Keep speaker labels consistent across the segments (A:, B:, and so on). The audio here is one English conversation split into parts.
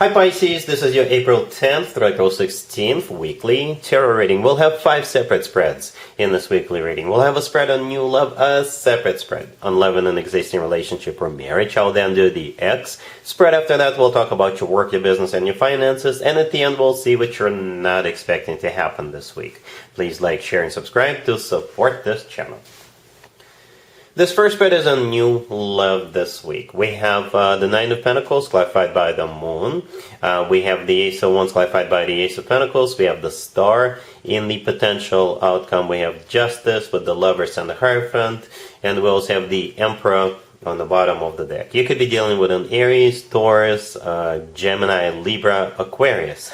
A: Hi Pisces, this is your April 10th through April 16th weekly tarot reading. We'll have 5 separate spreads in this weekly reading. We'll have a spread on new love, a separate spread on love in an existing relationship or marriage. I'll then do the X spread. After that, we'll talk about your work, your business, and your finances. And at the end, we'll see what you're not expecting to happen this week. Please like, share, and subscribe to support this channel. This first spread is on new love this week. We have the Nine of Pentacles clarified by the Moon. We have the Ace of Wands clarified by the Ace of Pentacles. We have the Star. In the potential outcome, we have Justice with the Lovers and the Hierophant. And we also have the Emperor on the bottom of the deck. You could be dealing with an Aries, Taurus, Gemini, Libra, Aquarius.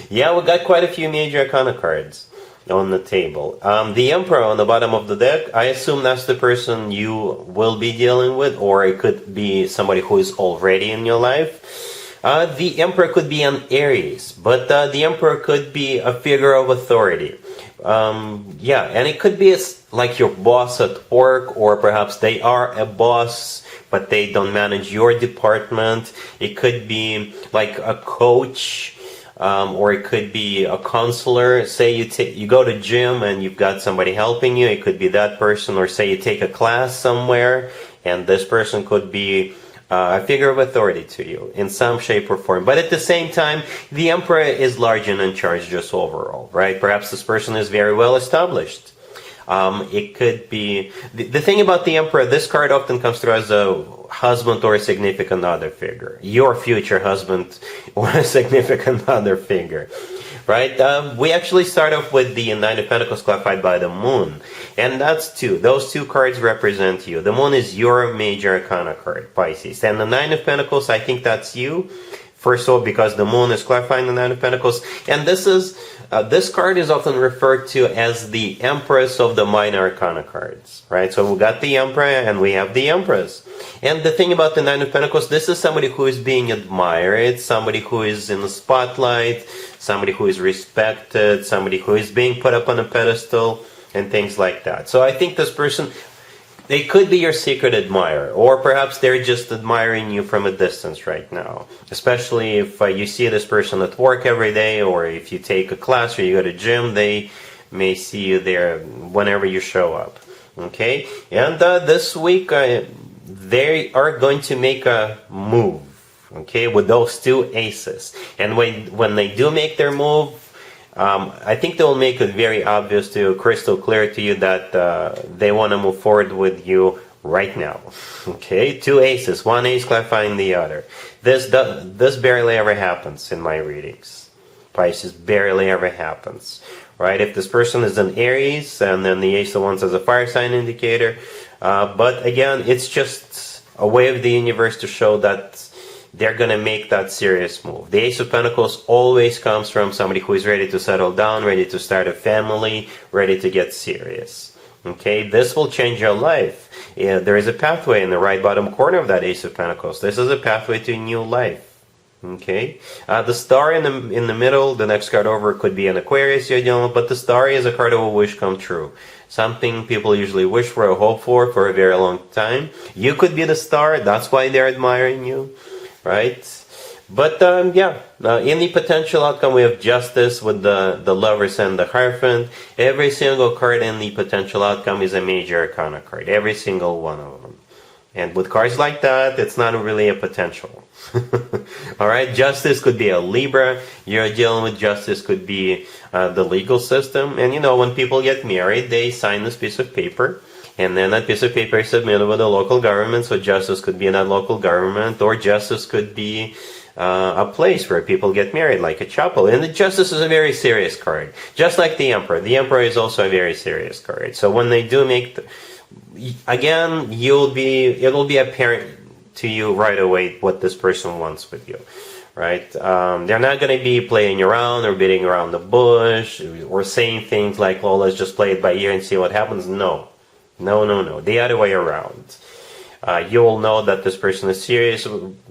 A: Yeah, we got quite a few major arcana cards on the table. The Emperor on the bottom of the deck, I assume that's the person you will be dealing with, or it could be somebody who is already in your life. The Emperor could be an Aries, but the Emperor could be a figure of authority. Yeah, and it could be like your boss at work, or perhaps they are a boss, but they don't manage your department. It could be like a coach, or it could be a counselor. Say you go to gym and you've got somebody helping you. It could be that person. Or say you take a class somewhere and this person could be a figure of authority to you in some shape or form. But at the same time, the Emperor is large and in charge just overall, right? Perhaps this person is very well established. It could be the thing about the Emperor. This card often comes through as a husband or a significant other figure, your future husband or a significant other figure, right? We actually start off with the Nine of Pentacles clarified by the Moon, and that's two. Those two cards represent you. The Moon is your major arcana card, Pisces, and the Nine of Pentacles, I think that's you. First of all, because the Moon is clarifying the Nine of Pentacles, and this card is often referred to as the Empress of the minor arcana cards, right? So we got the Emperor and we have the Empress. And the thing about the Nine of Pentacles, this is somebody who is being admired, somebody who is in the spotlight, somebody who is respected, somebody who is being put up on a pedestal, and things like that. So I think this person, they could be your secret admirer, or perhaps they're just admiring you from a distance right now. Especially if you see this person at work every day, or if you take a class or you go to gym, they may see you there whenever you show up. Okay? And this week, they are going to make a move, okay, with those two aces. And when they do make their move, I think they'll make it very obvious to you, crystal clear to you, that they want to move forward with you right now. Okay, two aces, one ace clarifying the other. This barely ever happens in my readings. Pisces, barely ever happens. Right? If this person is an Aries, and then the Ace of Wands as a fire sign indicator. But again, it's just a way of the universe to show that they're going to make that serious move. The Ace of Pentacles always comes from somebody who is ready to settle down, ready to start a family, ready to get serious. Okay, this will change your life. Yeah, there is a pathway in the right bottom corner of that Ace of Pentacles. This is a pathway to a new life. Okay, the Star in the middle, the next card over, could be an Aquarius you're dealing with, but the Star is a card of a wish come true. Something people usually wish for or hope for a very long time. You could be the Star, that's why they're admiring you. Right? But yeah, in the potential outcome, we have Justice with the Lovers and the Hierophant. Every single card in the potential outcome is a major arcana card. Every single one of them. And with cards like that, it's not really a potential. Alright, Justice could be a Libra. You're dealing with Justice could be the legal system. And you know, when people get married, they sign this piece of paper. And then that piece of paper is submitted with the local government, so justice could be in that local government, or justice could be a place where people get married, like a chapel. And the Justice is a very serious card, just like the Emperor. The Emperor is also a very serious card. So when they do make, again, it'll be apparent to you right away what this person wants with you. Right? They're not going to be playing around or beating around the bush or saying things like, well, let's just play it by ear and see what happens. No. No. The other way around. You will know that this person is serious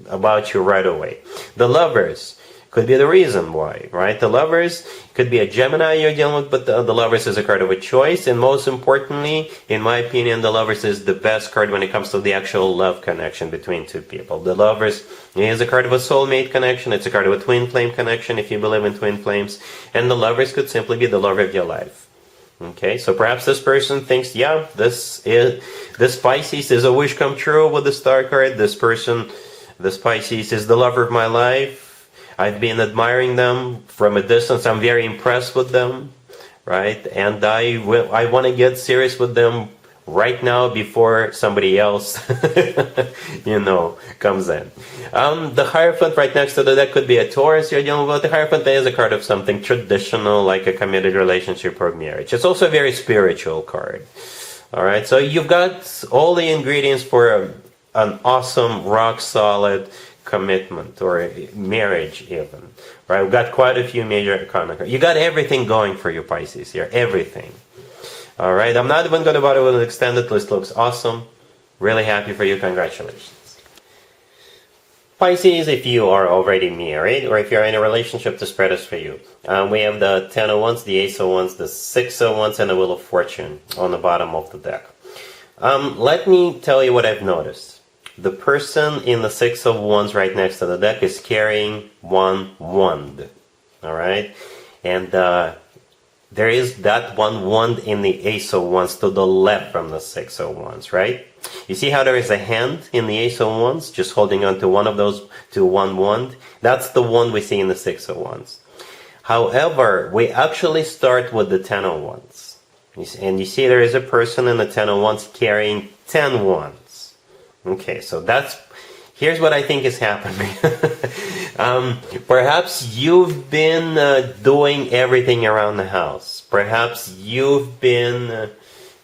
A: about you right away. The Lovers could be the reason why, right? The Lovers could be a Gemini you're dealing with, but the Lovers is a card of a choice. And most importantly, in my opinion, the Lovers is the best card when it comes to the actual love connection between two people. The Lovers is a card of a soulmate connection. It's a card of a twin flame connection, if you believe in twin flames. And the Lovers could simply be the love of your life. Okay, so perhaps this person thinks, yeah, this Pisces is a wish come true with the Star card. This Pisces is the lover of my life. I've been admiring them from a distance. I'm very impressed with them, right? And I want to get serious with them right now before somebody else, comes in. The Hierophant right next to the deck could be a Taurus you're dealing with. The Hierophant is a card of something traditional, like a committed relationship or marriage. It's also a very spiritual card. All right, so you've got all the ingredients for an awesome, rock-solid commitment or marriage even, right? We've got quite a few major karma. You got everything going for you, Pisces, here. Everything. All right, I'm not even going to bother with an extended list. Looks awesome. Really happy for you. Congratulations. Pisces, if you are already married or if you're in a relationship, the spread is for you. We have the 10 of Wands, the Ace of Wands, the 6 of Wands, and the Wheel of Fortune on the bottom of the deck. Let me tell you what I've noticed. The person in the 6 of Wands right next to the deck is carrying one wand. All right? And there is that one wand in the Ace of Wands to the left from the 6 of Wands, right? You see how there is a hand in the Ace of Wands just holding on to one of those, to one wand? That's the one we see in the 6 of Wands. However, we actually start with the 10 of Wands. And you see there is a person in the 10 of Wands carrying 10 wands. Okay, so here's what I think is happening. Perhaps you've been doing everything around the house. Perhaps you've been,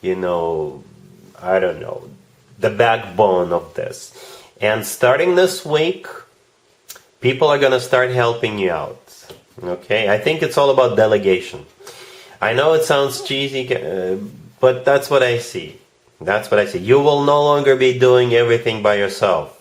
A: I don't know, the backbone of this. And starting this week, people are going to start helping you out. Okay, I think it's all about delegation. I know it sounds cheesy, but that's what I see. That's what I see. You will no longer be doing everything by yourself.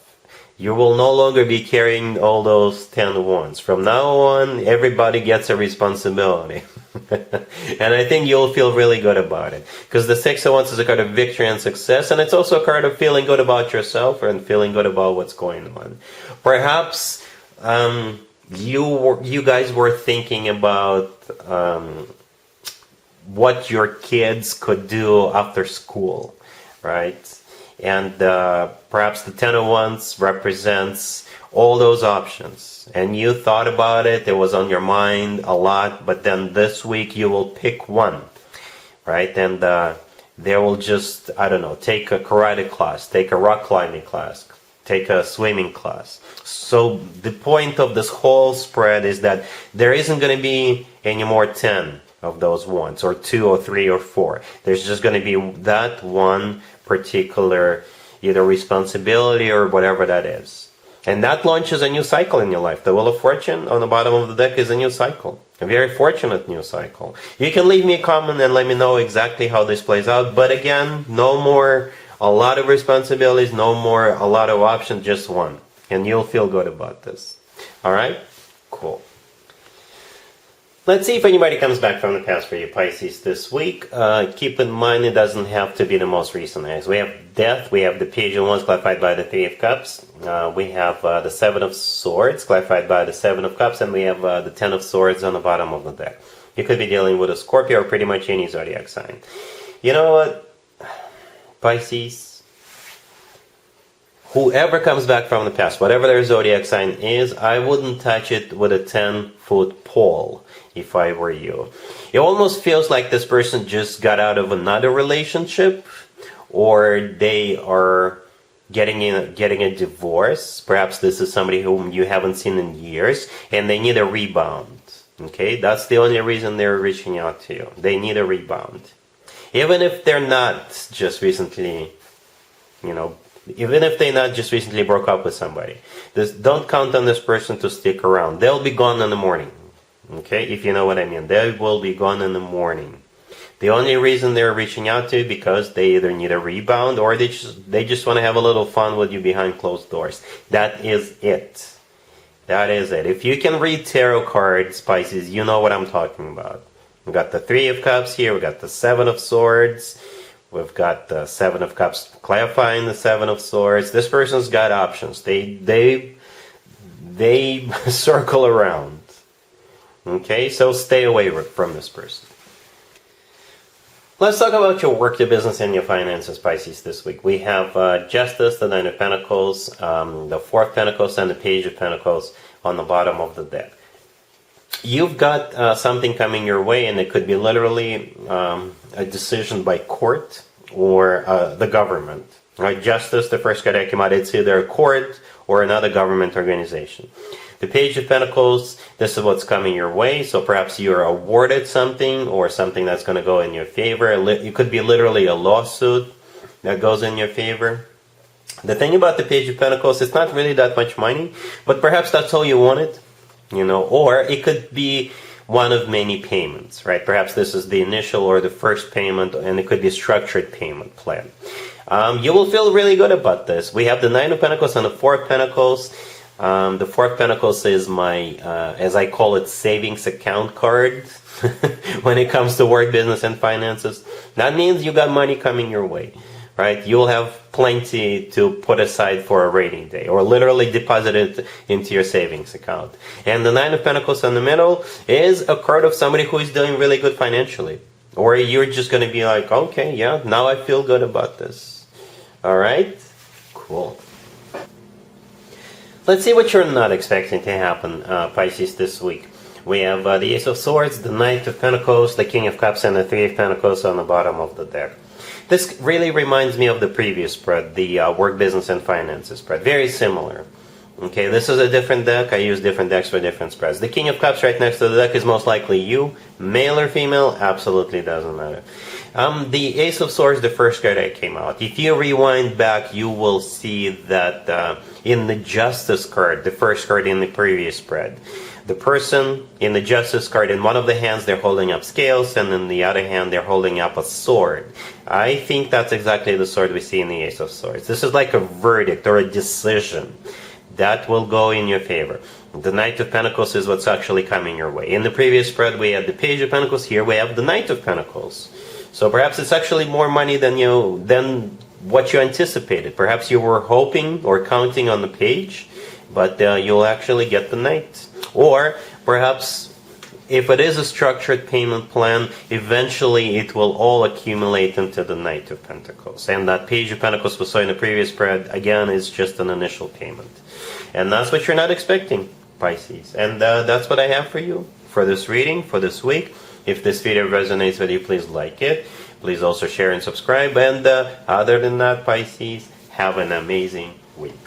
A: You will no longer be carrying all those 10 wands. From now on, everybody gets a responsibility. And I think you'll feel really good about it. Because the 6 of Wands is a card of victory and success. And it's also a card of feeling good about yourself and feeling good about what's going on. Perhaps you guys were thinking about what your kids could do after school, right? And perhaps the 10 of Wands represents all those options. And you thought about it, it was on your mind a lot, but then this week you will pick one, right? And they will just, I don't know, take a karate class, take a rock climbing class, take a swimming class. So the point of this whole spread is that there isn't going to be any more 10 of those ones, or 2 or 3 or 4. There's just going to be that one particular either responsibility or whatever that is. And that launches a new cycle in your life. The Wheel of Fortune on the bottom of the deck is a new cycle. A very fortunate new cycle. You can leave me a comment and let me know exactly how this plays out. But again, no more a lot of responsibilities, no more a lot of options, just one. And you'll feel good about this. Alright? Cool. Let's see if anybody comes back from the past for you, Pisces, this week. Keep in mind it doesn't have to be the most recent eggs. We have Death, we have the Page of Wands clarified by the 3 of Cups. We have the 7 of Swords clarified by the 7 of Cups, and we have the 10 of Swords on the bottom of the deck. You could be dealing with a Scorpio or pretty much any zodiac sign. You know what, Pisces? Whoever comes back from the past, whatever their zodiac sign is, I wouldn't touch it with a 10-foot pole if I were you. It almost feels like this person just got out of another relationship, or they are getting a divorce. Perhaps this is somebody whom you haven't seen in years, and they need a rebound. Okay, that's the only reason they're reaching out to you. They need a rebound. Even if they're not just recently, even if they not just recently broke up with somebody, don't count on this person to stick around. They'll be gone in the morning. Okay, if you know what I mean. They will be gone in the morning. The only reason they're reaching out to you because they either need a rebound or they just want to have a little fun with you behind closed doors. That is it. That is it. If you can read tarot cards, Pisces, you know what I'm talking about. We've got the Three of Cups here. We've got the Seven of Swords. We've got the Seven of Cups clarifying the Seven of Swords. This person's got options. They circle around. Okay, so stay away from this person. Let's talk about your work, your business, and your finances, Pisces, this week. We have Justice, the Nine of Pentacles, the Four of Pentacles, and the Page of Pentacles on the bottom of the deck. You've got something coming your way, and it could be literally a decision by court or the government. Right? Justice, the first card that came out, it's either a court or another government organization. The Page of Pentacles, this is what's coming your way. So perhaps you're awarded something or something that's going to go in your favor. It could be literally a lawsuit that goes in your favor. The thing about the Page of Pentacles, it's not really that much money, but perhaps that's all you wanted, or it could be one of many payments, right? Perhaps this is the initial or the first payment, and it could be a structured payment plan. You will feel really good about this. We have the Nine of Pentacles and the Four of Pentacles. The Four of Pentacles is my, as I call it, savings account card when it comes to work, business, and finances. That means you got money coming your way, right? You'll have plenty to put aside for a rainy day, or literally deposit it into your savings account. And the Nine of Pentacles in the middle is a card of somebody who is doing really good financially. Or you're just going to be like, okay, yeah, now I feel good about this. All right? Cool. Let's see what you're not expecting to happen, Pisces, this week. We have the Ace of Swords, the Knight of Pentacles, the King of Cups, and the Three of Pentacles on the bottom of the deck. This really reminds me of the previous spread, the work, business, and finances spread. Very similar. Okay, this is a different deck. I use different decks for different spreads. The King of Cups right next to the deck is most likely you. Male or female, absolutely doesn't matter. The Ace of Swords, the first card that came out. If you rewind back, you will see that in the Justice card, the first card in the previous spread, the person in the Justice card, in one of the hands they're holding up scales, and in the other hand they're holding up a sword. I think that's exactly the sword we see in the Ace of Swords. This is like a verdict or a decision that will go in your favor. The Knight of Pentacles is what's actually coming your way. In the previous spread we had the Page of Pentacles. Here we have the Knight of Pentacles. So perhaps it's actually more money than what you anticipated. Perhaps you were hoping or counting on the Page, but you'll actually get the Knight. Or perhaps if it is a structured payment plan, eventually it will all accumulate into the Knight of Pentacles. And that Page of Pentacles we saw in the previous spread, again, is just an initial payment. And that's what you're not expecting, Pisces. And that's what I have for you for this reading, for this week. If this video resonates with you, please like it. Please also share and subscribe. And other than that, Pisces, have an amazing week.